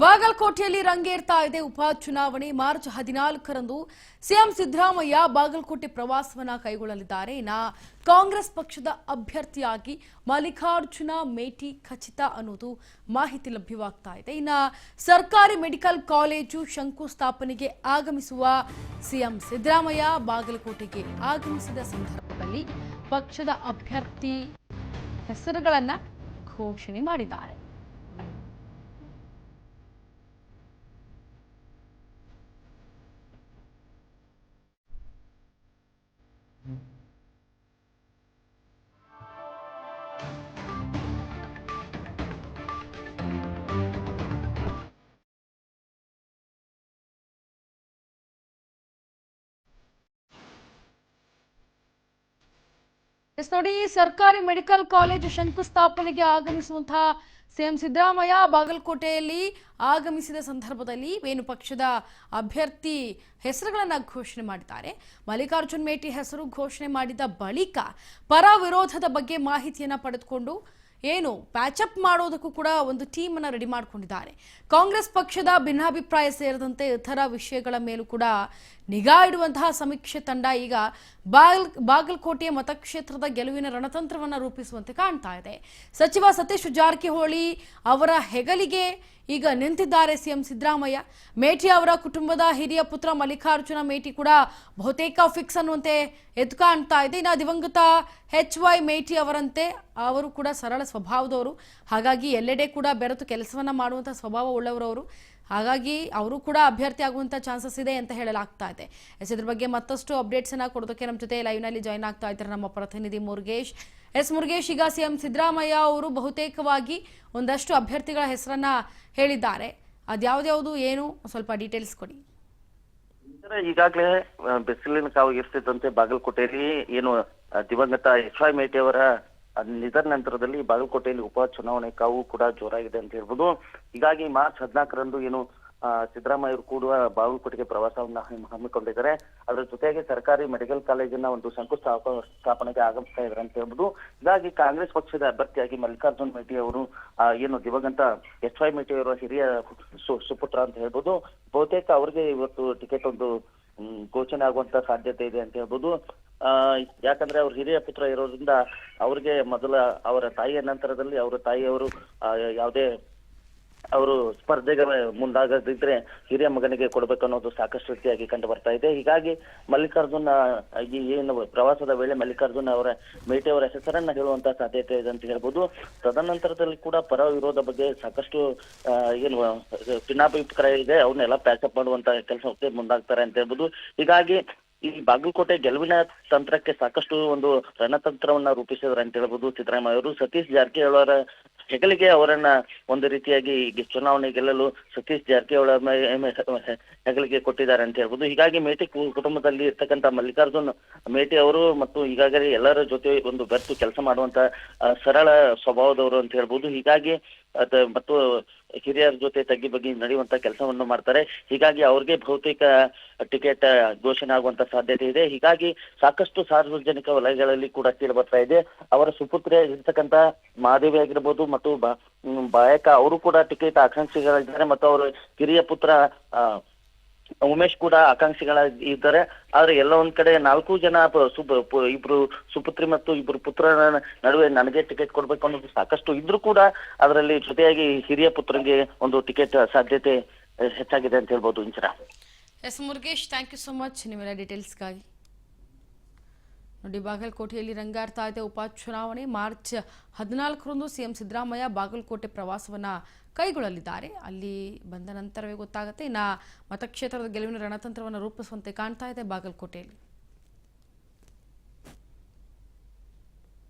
ಬಾಗಲಕೋಟೆಯಲ್ಲಿ ರಂಗೇರ್ತಾ ಇದೆ ಉಪಚುನಾವಣೆ. ಮಾರ್ಚ್ 14ರಂದು ಸಿಎಂ ಸಿದ್ದರಾಮಯ್ಯ ಬಾಗಲಕೋಟೆ ಪ್ರವಾಸವನ್ನ ಕೈಗೊಳ್ಳಲಿದ್ದಾರೆ. ಕಾಂಗ್ರೆಸ್ ಪಕ್ಷದ ಅಭ್ಯರ್ಥಿಯಾಗಿ ಮಲ್ಲಿಕಾರ್ಜುನ ಮೇಟಿ ಖಚಿತ ಅನ್ನೋದು ಮಾಹಿತಿ ಲಭ್ಯವಾಗ್ತಾ ಇದೆ. ಸರ್ಕಾರಿ ಮೆಡಿಕಲ್ ಕಾಲೇಜು ಶಂಕುಸ್ಥಾಪನೆಗೆ ಆಗಮಿಸುವ ಸಿಎಂ ಸಿದ್ದರಾಮಯ್ಯ ಬಾಗಲಕೋಟೆಗೆ ಆಗಮಿಸಿದ ಸಂದರ್ಭದಲ್ಲಿ ಪಕ್ಷದ ಅಭ್ಯರ್ಥಿ ಹೆಸರುಗಳನ್ನು ಘೋಷಣೆ ಮಾಡಿದ್ದಾರೆ. ನೋಡಿ, ಸರ್ಕಾರಿ ಮೆಡಿಕಲ್ ಕಾಲೇಜು ಶಂಕುಸ್ಥಾಪನೆಗೆ ಆಗಮಿಸುವಂತಹ ಸಿಎಂ ಸಿದ್ದರಾಮಯ್ಯ ಬಾಗಲಕೋಟೆಯಲ್ಲಿ ಆಗಮಿಸಿದ ಸಂದರ್ಭದಲ್ಲಿ ಏನು ಪಕ್ಷದ ಅಭ್ಯರ್ಥಿ ಹೆಸರುಗಳನ್ನು ಘೋಷಣೆ ಮಾಡಿದ್ದಾರೆ. ಮಲ್ಲಿಕಾರ್ಜುನ್ ಮೇಟಿ ಹೆಸರು ಘೋಷಣೆ ಮಾಡಿದ ಬಳಿಕ ಪರ ವಿರೋಧದ ಬಗ್ಗೆ ಮಾಹಿತಿಯನ್ನು ಪಡೆದುಕೊಂಡು ಏನು ಪ್ಯಾಚಪ್ ಮಾಡೋದಕ್ಕೂ ಕೂಡ ಒಂದು ಟೀಮ್ ಅನ್ನು ರೆಡಿ ಮಾಡಿಕೊಂಡಿದ್ದಾರೆ. ಕಾಂಗ್ರೆಸ್ ಪಕ್ಷದ ಭಿನ್ನಾಭಿಪ್ರಾಯ ಸೇರಿದಂತೆ ಇತರ ವಿಷಯಗಳ ಮೇಲೂ ಕೂಡ ನಿಗಾ ಇಡುವಂತಹ ಸಮೀಕ್ಷೆ ತಂಡ ಈಗ ಬಾಗಲಕೋಟೆಯ ಮತಕ್ಷೇತ್ರದ ಗೆಲುವಿನ ರಣತಂತ್ರವನ್ನು ರೂಪಿಸುವಂತೆ ಕಾಣ್ತಾ ಇದೆ. ಸಚಿವ ಸತೀಶ್ ಜಾರಕಿಹೊಳಿ ಅವರ ಹೆಗಲಿಗೆ ಈಗ ನಿಂತಿದ್ದಾರೆ ಸಿಎಂ ಸಿದ್ದರಾಮಯ್ಯ. ಮೇಟಿ ಅವರ ಕುಟುಂಬದ ಹಿರಿಯ ಪುತ್ರ ಮಲ್ಲಿಕಾರ್ಜುನ ಮೇಟಿ ಕೂಡ ಬಹುತೇಕ ಫಿಕ್ಸ್ ಅನ್ನುವಂತೆ ಎದ್ದು ಕಾಣ್ತಾ ಇದೆ. ಇನ್ನು ದಿವಂಗತ HY ಮೇಟಿ ಅವರಂತೆ ಅವರು ಕೂಡ ಸರಳ ಸ್ವಭಾವದವರು, ಹಾಗಾಗಿ ಎಲ್ಲೆಡೆ ಕೂಡ ಬೆರೆತು ಕೆಲಸವನ್ನ ಮಾಡುವಂಥ ಸ್ವಭಾವ ಉಳ್ಳವರವರು. ಹಾಗಾಗಿ ಅವರು ಕೂಡ ಅಭ್ಯರ್ಥಿ ಆಗುವಂಥ ಚಾನ್ಸಸ್ ಇದೆ ಅಂತ ಹೇಳಲಾಗ್ತಾ ಇದೆ. ಇದ್ರ ಬಗ್ಗೆ ಮತ್ತಷ್ಟು ಅಪ್ಡೇಟ್ಸ್ ಅನ್ನ ಕೊಡೋದಕ್ಕೆ ನಮ್ಮ ಜೊತೆ ಲೈವ್ನಲ್ಲಿ ಜಾಯ್ನ್ ಆಗ್ತಾ ಇದ್ದಾರೆ ನಮ್ಮ ಪ್ರತಿನಿಧಿ ಮುರುಗೇಶ್. ಮುರುಗೇಶ್, ಈಗ ಸಿಎಂ ಸಿದ್ದರಾಮಯ್ಯ ಅವರು ಬಹುತೇಕವಾಗಿ ಒಂದಷ್ಟು ಅಭ್ಯರ್ಥಿಗಳ ಹೆಸರನ್ನ ಹೇಳಿದ್ದಾರೆ. ಅದ್ಯಾವ್ದ್ಯಾವುದು ಏನು ಸ್ವಲ್ಪ ಡೀಟೇಲ್ಸ್ ಕೊಡಿ. ಈಗಾಗಲೇ ಬಿಸಿಲಿನ ಕಾವು ಇರ್ತಿದ್ದಂತೆ ಬಾಗಲಕೋಟೆಯಲ್ಲಿ ಏನು ದಿವಂಗತ HY ಮೇಟಿ ಅವರ ನಿಧನ ನಂತರದಲ್ಲಿ ಬಾಗಲಕೋಟೆಯಲ್ಲಿ ಉಪಚುನಾವಣೆ ಕಾವು ಕೂಡ ಜೋರಾಗಿದೆ ಅಂತ ಹೇಳ್ಬೋದು. ಹೀಗಾಗಿ ಮಾರ್ಚ್ 14ರಂದು ಏನು ಸಿದ್ದರಾಮಯ್ಯ ಅವರು ಕೂಡ ಬಾಗಲಕೋಟೆಗೆ ಪ್ರವಾಸವನ್ನ ಹಮ್ಮಿಕೊಂಡಿದ್ದಾರೆ. ಅದರ ಜೊತೆಗೆ ಸರ್ಕಾರಿ ಮೆಡಿಕಲ್ ಕಾಲೇಜಿನ ಒಂದು ಶಂಕುಸ್ಥಾಪನೆಗೆ ಆಗಮಿಸ್ತಾ ಇದ್ದಾರೆ ಅಂತ ಹೇಳ್ಬೋದು. ಹೀಗಾಗಿ ಕಾಂಗ್ರೆಸ್ ಪಕ್ಷದ ಅಭ್ಯರ್ಥಿಯಾಗಿ ಮಲ್ಲಿಕಾರ್ಜುನ್ ಮೇಟಿ ಅವರು ಏನು ದಿವಂಗತ HY ಮೇಟಿ ಅವರ ಹಿರಿಯ ಸುಪುತ್ರ ಅಂತ ಹೇಳ್ಬೋದು. ಬಹುತೇಕ ಅವ್ರಿಗೆ ಇವತ್ತು ಟಿಕೆಟ್ ಒಂದು ಘೋಷಣೆ ಆಗುವಂತ ಸಾಧ್ಯತೆ ಇದೆ ಅಂತ ಹೇಳ್ಬೋದು. ಯಾಕಂದ್ರೆ ಅವ್ರ ಹಿರಿಯ ಪುತ್ರ ಇರೋದ್ರಿಂದ ಅವ್ರಿಗೆ ಮೊದಲ ಅವರ ತಾಯಿಯ ನಂತರದಲ್ಲಿ ಅವರ ತಾಯಿಯವರು ಯಾವುದೇ ಅವರು ಸ್ಪರ್ಧೆಗೆ ಮುಂದಾಗದಿದ್ರೆ ಹಿರಿಯ ಮಗನಿಗೆ ಕೊಡ್ಬೇಕು ಅನ್ನೋದು ಸಾಕಷ್ಟು ರೀತಿಯಾಗಿ ಕಂಡು ಬರ್ತಾ ಇದೆ. ಹೀಗಾಗಿ ಮಲ್ಲಿಕಾರ್ಜುನ್ ಈ ಏನು ಪ್ರವಾಸದ ವೇಳೆ ಮಲ್ಲಿಕಾರ್ಜುನ್ ಅವರ ಮೇಟಿ ಅವರ ಹೆಸರನ್ನ ಹೇಳುವಂತ ಸಾಧ್ಯತೆ ಇದೆ ಅಂತ ಹೇಳ್ಬೋದು. ತದನಂತರದಲ್ಲಿ ಕೂಡ ಪರ ವಿರೋಧ ಬಗ್ಗೆ ಸಾಕಷ್ಟು ಏನು ಭಿನ್ನಾಭಿಪ್ರಾಯ ಇದೆ, ಅವನ್ನೆಲ್ಲ ಪ್ಯಾಚಪ್ ಮಾಡುವಂತ ಕೆಲಸಕ್ಕೆ ಮುಂದಾಗ್ತಾರೆ ಅಂತ ಹೇಳ್ಬೋದು. ಹೀಗಾಗಿ ಈ ಬಾಗಲಕೋಟೆ ಗೆಲುವಿನ ತಂತ್ರಕ್ಕೆ ಸಾಕಷ್ಟು ಒಂದು ರಣತಂತ್ರವನ್ನ ರೂಪಿಸಿದ್ರು ಅಂತ ಹೇಳ್ಬೋದು ಸಿದ್ದರಾಮಯ್ಯ ಅವರು. ಸತೀಶ್ ಜಾರಕಿಹೊಳಿ ಅವರ ಹೆಗಲಿಗೆ ಅವರನ್ನ ಒಂದು ರೀತಿಯಾಗಿ ಚುನಾವಣೆ ಗೆಲ್ಲಲು ಸತೀಶ್ ಜಾರಕಿಹೊಳಿ ಹೆಗಲಿಗೆ ಕೊಟ್ಟಿದ್ದಾರೆ ಅಂತ ಹೇಳ್ಬೋದು. ಹೀಗಾಗಿ ಮೇಟಿ ಕುಟುಂಬದಲ್ಲಿ ಇರ್ತಕ್ಕಂಥ ಮಲ್ಲಿಕಾರ್ಜುನ್ ಮೇಟಿ ಅವರು ಮತ್ತು ಈಗಾಗಲೇ ಎಲ್ಲರ ಜೊತೆ ಒಂದು ಬೆರ್ತು ಕೆಲಸ ಮಾಡುವಂತ ಸರಳ ಸ್ವಭಾವದವರು ಅಂತ ಹೇಳ್ಬೋದು. ಹೀಗಾಗಿ ಮತ್ತು ಹಿರಿಯರ ಜೊತೆ ತಗ್ಗಿ ಬಗ್ಗಿ ನಡೆಯುವಂತ ಕೆಲಸವನ್ನು ಮಾಡ್ತಾರೆ. ಹೀಗಾಗಿ ಅವ್ರಿಗೆ ಬಹುತೇಕ ಟಿಕೆಟ್ ಘೋಷಣೆ ಆಗುವಂತ ಸಾಧ್ಯತೆ ಇದೆ. ಹೀಗಾಗಿ ಸಾಕಷ್ಟು ಸಾರ್ವಜನಿಕ ವಲಯಗಳಲ್ಲಿ ಕೂಡ ಕೇಳಿ ಬರ್ತಾ ಇದೆ. ಅವರ ಸುಪುತ್ರಿ ಇರ್ತಕ್ಕಂಥ ಮಹಾದೇವಿ ಆಗಿರ್ಬೋದು ಮತ್ತು ಬಾಯಕ ಅವರು ಕೂಡ ಟಿಕೆಟ್ ಆಕಾಂಕ್ಷಿಗಳಿದ್ದಾರೆ ಮತ್ತು ಅವರ ಕಿರಿಯ ಪುತ್ರ ಉಮೇಶ್ ಕೂಡ ಆಕಾಂಕ್ಷಿಗಳಿದ್ದಾರೆ. ಆದ್ರೆ ಎಲ್ಲ ಒಂದ್ ಕಡೆ 4 ಜನ ಇಬ್ರು ಸುಪುತ್ರಿ ಮತ್ತು ಇಬ್ರು ಪುತ್ರರ ನಡುವೆ ನನಗೆ ಟಿಕೆಟ್ ಕೊಡ್ಬೇಕು ಅನ್ನೋದು ಸಾಕಷ್ಟು ಇದ್ರೂ ಕೂಡ ಅದರಲ್ಲಿ ಜೊತೆಯಾಗಿ ಹಿರಿಯ ಪುತ್ರನಿಗೆ ಒಂದು ಟಿಕೆಟ್ ಸಾಧ್ಯತೆ ಹೆಚ್ಚಾಗಿದೆ ಅಂತ ಹೇಳ್ಬೋದು. Inchara Murugesh, thank you so much ನಿಮ್ಮೆಲ್ಲ ಡೀಟೇಲ್ಸ್ಗಾಗಿ. ನೋಡಿ, ಬಾಗಲಕೋಟೆಯಲ್ಲಿ ರಂಗಾರ್ತಾ ಇದೆ ಉಪಚುನಾವಣೆ. ಮಾರ್ಚ್ 14ರಂದು ಸಿಎಂ ಸಿದ್ದರಾಮಯ್ಯ ಬಾಗಲಕೋಟೆ ಪ್ರವಾಸವನ್ನ ಕೈಗೊಳ್ಳಲಿದ್ದಾರೆ. ಅಲ್ಲಿ ಬಂದ ನಂತರವೇ ಗೊತ್ತಾಗುತ್ತೆ. ಮತಕ್ಷೇತ್ರದ ಗೆಲುವಿನ ರಣತಂತ್ರವನ್ನು ರೂಪಿಸುವಂತೆ ಕಾಣ್ತಾ ಇದೆ ಬಾಗಲಕೋಟೆಯಲ್ಲಿ.